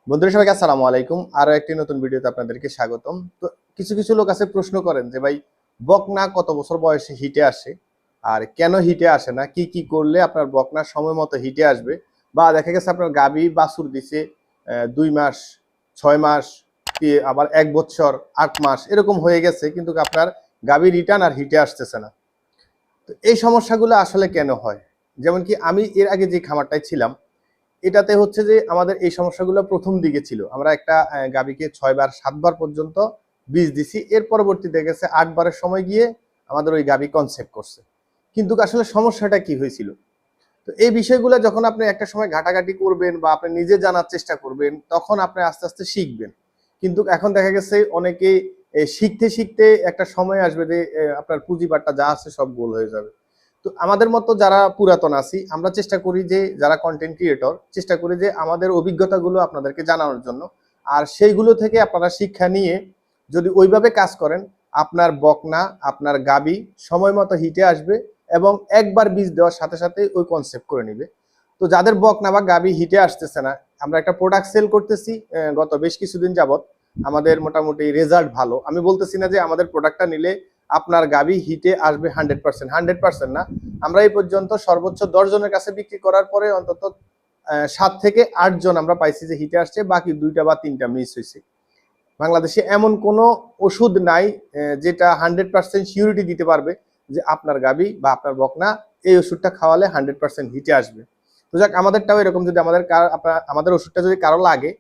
বন্ধুরা সবাইকে আসসালামু আলাইকুম। আরো একটি নতুন ভিডিওতে আপনাদেরকে স্বাগতম। তো কিছু কিছু লোক আছে প্রশ্ন করেন যে ভাই, বকনা কত বছর বয়সে হিটে আসে আর কেন হিটে আসে না, কি কি করলে আপনার বকনা সময় মতো হিটে আসবে। বা দেখা গেছে আপনার গাভী বাছুর দিছে 2 মাস, 6 মাস, আবার 1 বছর, 8 মাস এরকম হয়ে গেছে, কিন্তু আপনার গাভী রিটার্ন আর হিটে আসতেছে না। তো এই সমস্যাগুলো আসলে কেন হয়? যেমন কি আমি এর আগে যে খামারটায় ছিলাম, এটাতে হচ্ছে যে আমাদের এই সমস্যাগুলো প্রথম দিকে ছিল। আমরা একটা গাভীকে 6 বার 7 বার পর্যন্ত বীজ দিছি। এর পরবর্তীতে গেছে 8 বারের সময় গিয়ে আমাদের ওই গাভী কনসেপ্ট করছে। কিন্তু আসলে সমস্যাটা কি হয়েছিল? তো এই বিষয়গুলো যখন আপনি একটা সময় ঘাটাঘাটি করবেন বা আপনি নিজে জানার চেষ্টা করবেন, তখন আপনি আস্তে আস্তে শিখবেন। কিন্তু এখন দেখা গেছে অনেকেই শিখতে শিখতে একটা সময় আসবে যে আপনার পুঁজিবাট্টা যা আছে সব গোল হয়ে যাবে। তো আমাদের মতো যারা পুরাতন আছি, আমরা চেষ্টা করি যে যারা কন্টেন্ট ক্রিয়েটর, চেষ্টা করি যে আমাদের অভিজ্ঞতাগুলো আপনাদেরকে জানানোর জন্য। আর সেইগুলো থেকে আপনারা শিক্ষা নিয়ে যদি ওইভাবে কাজ করেন, আপনার বকনা, আপনার গাবি সময় মতো হিটে আসবে এবং একবার বীজ দেওয়ার সাথে সাথে ওই কনসেপ্ট করে নিবে। তো যাদের বকনা বা গাবি হিটে আসতেছে না, আমরা একটা প্রোডাক্ট সেল করতেছি গত বেশ কিছুদিন যাবত। আমাদের মোটামুটি রেজাল্ট ভালো। আমি বলতেছি না যে আমাদের প্রোডাক্টটা নিলে আপনার গাবি হিটে আসবে 100%, 100% না। আমরা এই পর্যন্ত সর্বোচ্চ 10 জনের কাছে বিক্রি করার পরে অন্তত 7 থেকে 8 জন আমরা পাইছি যে হিটে আসছে, বাকি 2টা বা 3টা মিস হয়েছে। বাংলাদেশে এমন কোনো ওষুধ নাই যেটা 100% সিউরিটি দিতে পারবে যে আপনার গাবি বা আপনার বকনা এই ওষুধটা খাওয়ালে 100% হিটে আসবে। তো যাক, আমাদেরটাও এরকম। যদি আমাদের ওষুধটা যদি কারো লাগে,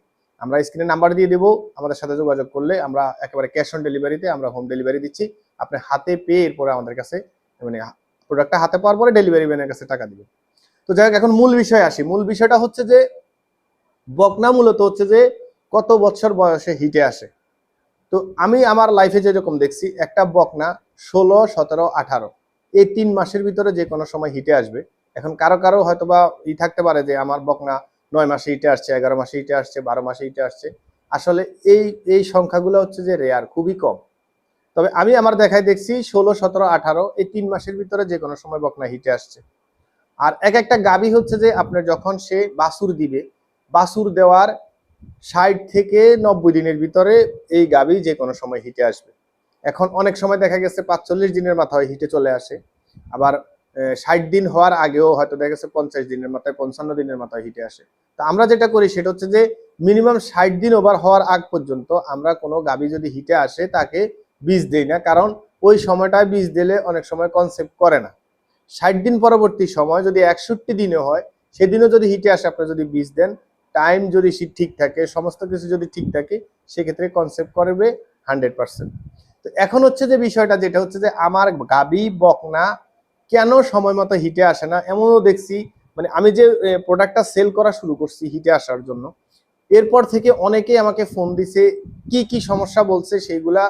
আমরা স্ক্রিনে নাম্বার দিয়ে দেবো। আমাদের সাথে যোগাযোগ করলে আমরা একেবারে ক্যাশ অন ডেলিভারিতে আমরা হোম ডেলিভারি দিচ্ছি। আপনি হাতে পেয়ে এরপরে আমাদের কাছে, মানে প্রোডাক্টটা হাতে পাওয়ার পরে ডেলিভারি ম্যানের কাছে টাকা দিবেন। তো যাই হোক, এখন মূল বিষয়ে আসি। মূল বিষয়টা হচ্ছে যে বকনা মূলত হচ্ছে যে কত বছর বয়সে হিটে আসে। তো আমি আমার লাইফে যেরকম দেখছি, একটা বকনা 16, 17, 18 এই 3 মাসের ভিতরে যে কোনো সময় হিটে আসবে। এখন কারো কারো হয়তো বা থাকতে পারে যে আমার বকনা 9 মাসে হিটে আসছে, 11 মাসে হিটে আসছে, 12 মাসে হিটে আসছে। আসলে এই এই সংখ্যাগুলো হচ্ছে যে রেয়ার, খুবই কম। তবে আমি আমার দেখায় দেখছি 16, 17, 18 এই 3 মাসের ভিতরে যে কোনো সময় বকনা হিটে আসছে। আর এক একটা গাভী হচ্ছে যে আপনার যখন সে বাছুর দিবে, বাছুর দেওয়ার 60 থেকে 90 দিনের ভিতরে এই গাভী যে কোনো সময় হিটে আসবে। এখন অনেক সময় দেখা গেছে 45 দিনের মাথায় হিটে চলে আসে। আবার 60 দিন হওয়ার আগেও হয়তো দেখা গেছে 50 দিনের মাথায়, 55 দিনের মাথায় হিটে আসে। তা আমরা যেটা করি সেটা হচ্ছে যে মিনিমাম 60 দিন ওভার হওয়ার আগ পর্যন্ত আমরা কোনো গাভী যদি হিটে আসে তাকে বীজ দেই না, কারণ ওই সময়টায় বীজ দিলে অনেক সময় কনসেপ্ট করে না। 60 দিন পরবর্তী সময় যদি 61 দিনে হয়, সেদিনও যদি হিটে আসে, আপনি যদি বীজ দেন, টাইম যদি ঠিক থাকে, সমস্ত কিছু যদি ঠিক থাকে, সেক্ষেত্রে কনসেপ্ট করবে 100%। তো এখন হচ্ছে যে বিষয়টা যেটা হচ্ছে যে আমার গাবি বকনা কেন সময় মতো হিটে আসে না, এমনও দেখছি। মানে আমি যে প্রোডাক্টটা সেল করা শুরু করছি হিটে আসার জন্য, এরপর থেকে অনেকেই আমাকে ফোন দিছে, কি কি সমস্যা বলছে সেইগুলা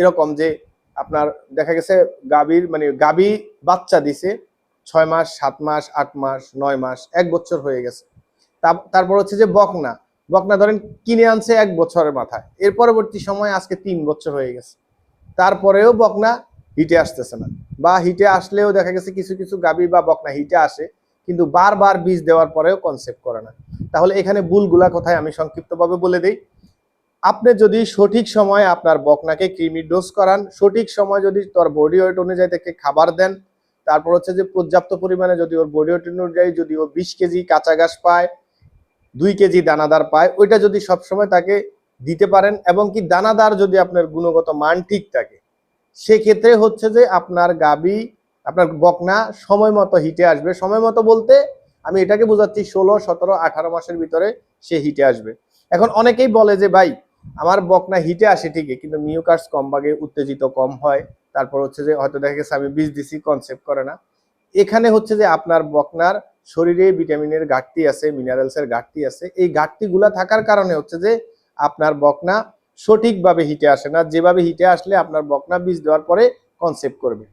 এরকম যে আপনার দেখা গেছে গাবির মানে গাবি বাচ্চা দিছে 6 মাস, 7 মাস, 8 মাস, 9 মাস, 1 বছর হয়ে গেছে। তারপর হচ্ছে যে বকনা, বকনা ধরেন কিনে আনছে 1 বছরের মাথায়, এর পরবর্তী সময় আজকে 3 বছর হয়ে গেছে, তারপরেও বকনা হিটে আসতেছে না। বা হিটে আসলেও দেখা গেছে কিছু কিছু গাবি বা বকনা হিটে আসে, কিন্তু বারবার বীজ দেওয়ার পরেও কনসেপ্ট করে না। তাহলে এখানে ভুলগুলা কোথায় আমি সংক্ষিপ্তভাবে বলে দিই। আপনি যদি সঠিক সময়ে আপনার বকনাকে কৃমি ডোজ করান, সঠিক সময় যদি তোর বডি ওয়েট অনুযায়ী তাকে খাবার দেন, তারপর হচ্ছে যে পর্যাপ্ত পরিমাণে যদি ওর বডি ওয়েট অনুযায়ী যদি ও 20 কেজি কাঁচা ঘাস পায়, 2 কেজি দানাদার পায়, ওইটা যদি সবসময় তাকে দিতে পারেন, এবং কি দানাদার যদি আপনার গুণগত মান ঠিক থাকে, সেক্ষেত্রে হচ্ছে যে আপনার গাবি, আপনার বকনা সময় মতো হিটে আসবে। সময় মতো বলতে আমি এটাকে বোঝাচ্ছি 16, 17, 18 মাসের ভিতরে সে হিটে আসবে। এখন অনেকেই বলে যে ভাই, আমার বকনা হিটে আসে ঠিকই, কিন্তু মিউকাস কম ভাগে, উত্তেজিত কম হয়, তারপর হচ্ছে যে হয়তো দেখা গেছে আমি বীজ দিছি, কনসেপ্ট করে না। এখানে হচ্ছে যে আপনার বকনার শরীরে ভিটামিনের ঘাটতি আছে, মিনারেলসের ঘাটতি আছে। এই ঘাটতিগুলা থাকার কারণে হচ্ছে যে আপনার বকনা সঠিকভাবে হিটে আসে না, যেভাবে হিটে আসলে আপনার বকনা বীজ দেওয়ার পরে কনসেপ্ট করবে।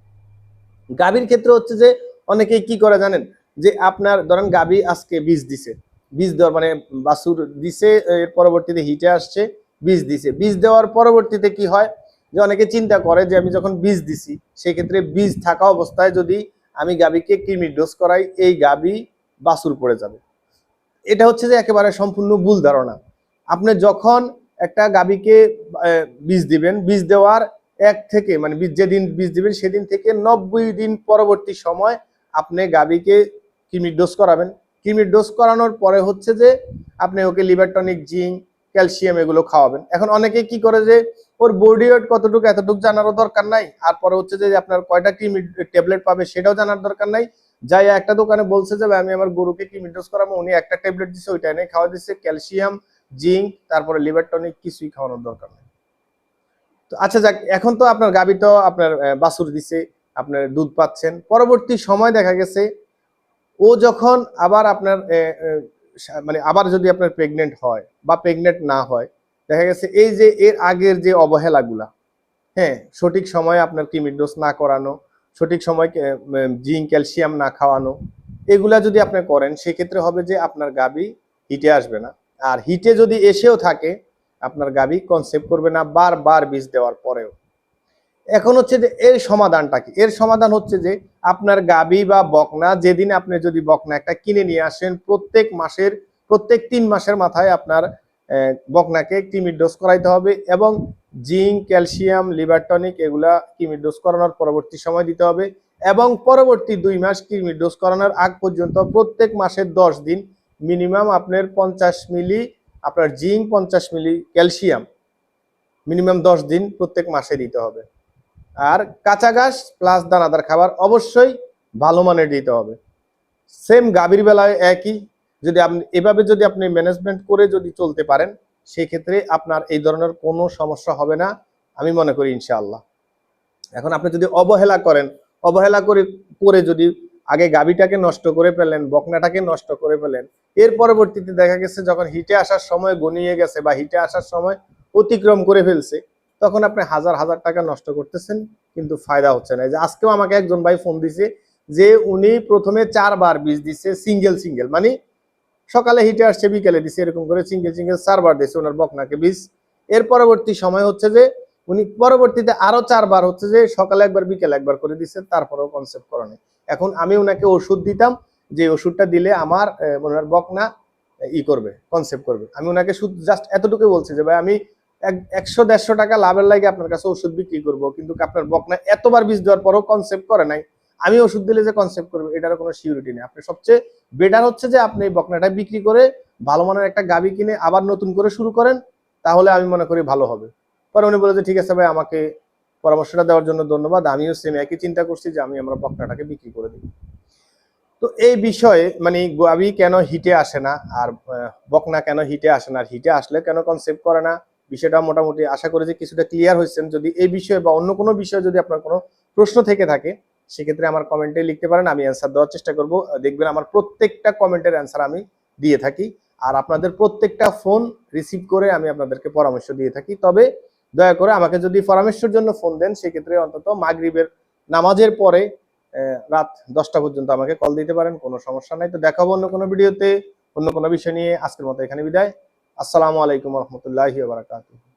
গাভীর ক্ষেত্রে হচ্ছে যে অনেকেই কি করে জানেন, যে আপনার ধরেন গাভী আজকে বীজ দিছে, বীজ দেওয়ার মানে বাছুর দিছে, এর পরবর্তীতে হিটে আসছে, বীজ দিছে। বীজ দেওয়ার পরবর্তীতে কি হয়, যে অনেকে চিন্তা করে যে আমি যখন বীজ দিছি, সেক্ষেত্রে বীজ থাকা অবস্থায় যদি আমি গাভীকে কৃমির ডোজ করাই, এই গাভী বাছুর পড়ে যাবে। এটা হচ্ছে যে একেবারে সম্পূর্ণ ভুল ধারণা। আপনি যখন একটা গাভীকে বীজ দিবেন, বীজ দেওয়ার থেকে মানে যেদিন বীজ দিবেন সেদিন থেকে 90 দিন পরবর্তী সময় আপনি গাভীকে কৃমির ডোজ করাবেন। কৃমির ডোজ করানোর পরে হচ্ছে যে আপনি ওকে লিভার টনিক, জিঙ্ক, ক্যালসিয়াম এগুলো খাওয়াবেন। এখন অনেকে কি করে যে ওর বডি ওয়েট কতটুকু এতটুকু জানারও দরকার নাই, আর পরে হচ্ছে যে আপনার কয়টা কৃমির ট্যাবলেট পাবে সেটাও জানার দরকার নাই। যাই একটা দোকানে বলছে যে আমি আমার গরুকে কৃমির ডোজ করাবো, উনি একটা ট্যাবলেট দিচ্ছে, ওইটা এনে খাওয়া দিচ্ছে, ক্যালসিয়াম, জিঙ্ক, তারপরে লিভার টনিক, কিছুই খাওয়ানোর দরকার নেই। তো আচ্ছা যাক, এখন তো আপনার গাভী তো আপনার বাছুর দিছে, আপনার দুধ পাচ্ছেন। পরবর্তী সময় দেখা গেছে ও যখন আবার আপনার মানে আবার যদি আপনার প্রেগনেন্ট হয় বা প্রেগনেন্ট না হয়, দেখা গেছে এই যে এর আগের যে অবহেলাগুলা, হ্যাঁ, সঠিক সময়ে আপনার কৃমির ডোজ না করানো, সঠিক সময় জিঙ্ক, ক্যালসিয়াম না খাওয়ানো, এগুলা যদি আপনি করেন সেক্ষেত্রে হবে যে আপনার গাভী হিটে আসবে না। আর হিটে যদি এসেও থাকে আপনার গাভী কনসেপ্ট করবে না বারবার বীজ দেওয়ার পরেও। এখন হচ্ছে যে এর সমাধানটা কি? এর সমাধান হচ্ছে যে আপনার গাভী বা বকনা, যেদিন আপনি যদি বকনা একটা কিনে নিয়ে আসেন, প্রত্যেক 3 মাসের মাথায় আপনার বকনাকে কৃমির ডোজ করাইতে হবে এবং জিঙ্ক, ক্যালসিয়াম, লিভার টনিক এগুলা কৃমির ডোজ করানোর পরবর্তী সময় দিতে হবে এবং পরবর্তী 2 মাস কৃমির ডোজ করানোর আগ পর্যন্ত প্রত্যেক মাসের 10 দিন মিনিমাম আপনার 50 মিলি আপনার জিঙ্ক, 50 মিলি ক্যালসিয়াম মিনিমাম 10 দিন প্রত্যেক মাসে দিতে হবে। আর কাঁচা ঘাস প্লাস দানাদার খাবার অবশ্যই ভালো মানের দিতে হবে। সেম গাভীর বেলায় একই, যদি আপনি এভাবে যদি আপনি ম্যানেজমেন্ট করে যদি চলতে পারেন সেই ক্ষেত্রে আপনার এই ধরনের কোনো সমস্যা হবে না আমি মনে করি ইনশাআল্লাহ। এখন আপনি যদি অবহেলা করে যদি আগে গাভীটাকে নষ্ট করে ফেলেন, বকনাটাকে নষ্ট করে ফেলেন, এর পরবর্তীতে দেখা গেছে যখন হিটে আসার সময় গনিয়ে গেছে বা হিটে আসার সময় অতিক্রম করে ফেলছে, তখন আপনি হাজার হাজার টাকা নষ্ট করতেছেন কিন্তু ফায়দা হচ্ছে না। যে আজকেও আমাকে একজন ভাই ফোন দিছে যে উনি প্রথমে 4 বার বীজ দিচ্ছে, সিঙ্গেল মানে সকালে হিটে আসছে বিকেলে দিচ্ছে, এরকম করে সিঙ্গেল 4 বার দিচ্ছে ওনার বকনাকে বীজ। এর পরবর্তী সময় হচ্ছে যে উনি পরবর্তীতে আরো 4 বার হচ্ছে যে সকালে একবার বিকেলে একবার করে দিচ্ছে, তারপরেও কনসেপ্ট করে নাই। এখন আমি ওনাকে ওষুধ দিতাম, যে ওষুধটা দিলে আমার ওনার বকনা করবে, কনসেপ্ট করবে। আমি ওনাকে শুধু জাস্ট এতটুকু বলছি যে ভাই আমি 100-150 টাকা লাভের লাগে আপনার কাছে ওষুধ বিক্রি করবো, কিন্তু আপনার বকনা এতবার বীজ দেওয়ার পরও কনসেপ্ট করে নাই, আমি ওষুধ দিলে যে কনসেপ্ট করবে এটার কোনো সিউরিটি নেই। আপনি সবচেয়ে বেটার হচ্ছে যে আপনি এই বকনাটা বিক্রি করে ভালো মানের একটা গাভী কিনে আবার নতুন করে শুরু করেন, তাহলে আমি মনে করি ভালো হবে। পরে উনি বলে যে ঠিক আছে ভাই, আমাকে পরামর্শটা দেওয়ার জন্য ধন্যবাদ, আমিও সেম একই চিন্তা করছি যে আমি আমার বকনাটাকে বিক্রি করে দিই। তো এই বিষয়ে মানে গাভী কেন হিটে আসে না আর বকনা কেন হিটে আসে না আর হিটে আসলে কেন কনসেপ্ট করে না, বিষয়টা মোটামুটি আশা করি যে কিছুটা ক্লিয়ার হয়েছেন। যদি এই বিষয়ে বা অন্য কোনো বিষয়ে যদি আপনার কোনো প্রশ্ন থেকে থাকে সেক্ষেত্রে আমার কমেন্টে লিখতে পারেন, আমি অ্যান্সার দেওয়ার চেষ্টা করব। দেখবেন আমার প্রত্যেকটা কমেন্টের অ্যান্সার আমি দিয়ে থাকি আর আপনাদের প্রত্যেকটা ফোন রিসিভ করে আমি আপনাদেরকে পরামর্শ দিয়ে থাকি। তবে দয়া করে আমাকে যদি পরামর্শের জন্য ফোন দেন সেক্ষেত্রে অন্তত মাগরিবের নামাজের পরে রাত 10টা পর্যন্ত আমাকে কল দিতে পারেন, কোনো সমস্যা নাই। তো দেখাবো অন্য কোনো ভিডিওতে অন্য কোনো বিষয় নিয়ে। আজকের মতো এখানে বিদায়। আসসালামু আলাইকুম রহমতুল্লাহি ওয়া বারাকাতুহু।